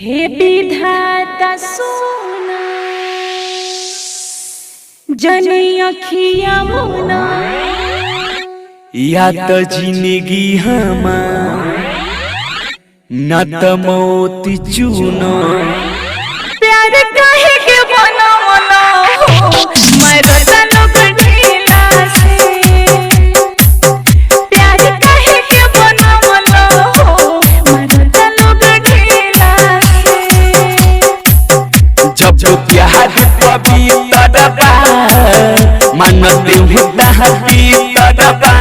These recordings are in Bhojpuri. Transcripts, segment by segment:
हे विधाता सोना जनी अखिया मुना या तो जिंदगी हमार न त मौत चुनो प्यार काहे के बनवला हो मरता लोग ढीला से प्यार काहे के बनवला हो मरता लोग ढीला से जब प्यार पवित्र बा मानते हुता पवित्र बा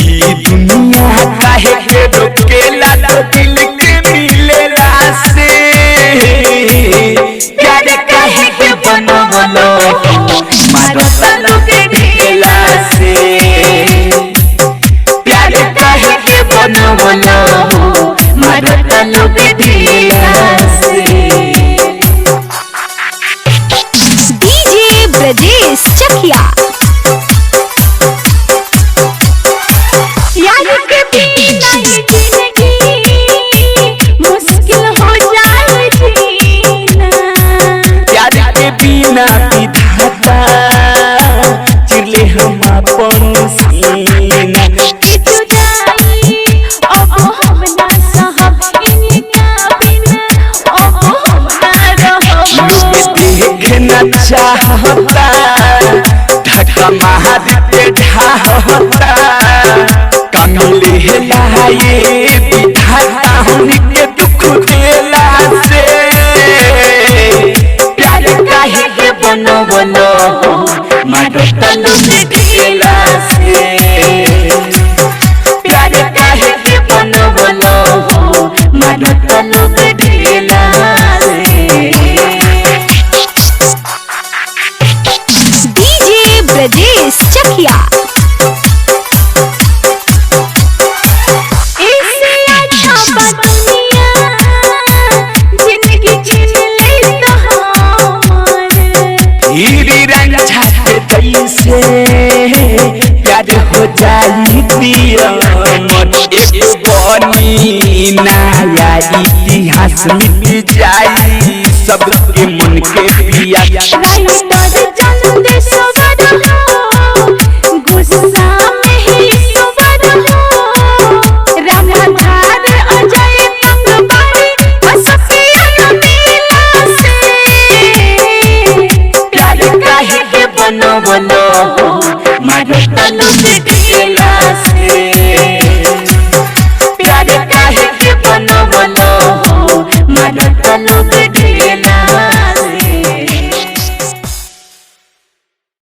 ई दुनिया काहे के रोकेला तो दिल के मिलेला से प्यार काहे के बनवलो मारता लोग ढेला से प्यार काहे के बनवलो मारता लोग ढेला से डीजे ब्रजेश चकिया यार के बिना ये जिंदगी मुश्किल हो जाए जीना प्यार के बिना विधाता चिरले हम अपन सीना कि जुदाई अब हम ना सहब इनका बिना अब हम ना रहब लोग देखना चाहता धक्का मार के ढाहता कमले लाए विधाता उनके दुख देला से प्यार काहे के बनवलो मारता लोग ढेला से प्यार काहे के बनवलो मारता लोग ढेला से डीजे ब्रजेश चकिया इससे अच्छा बा दुनिया जिंदगी छीन ले तो हमारे हीरी रंझा के तैसे प्यार हो जाई पिया मन एक बनी नया इतिहास मिट जाई सबके मन के पिया राइटर चंदे सवर हो गुस्सा में ही सवर हो रामधार अजय कंगबारी असफिया नीला से प्यार काहे के बनवलो मारता लोग ढेला से प्यार काहे के बनवलो मारता लोग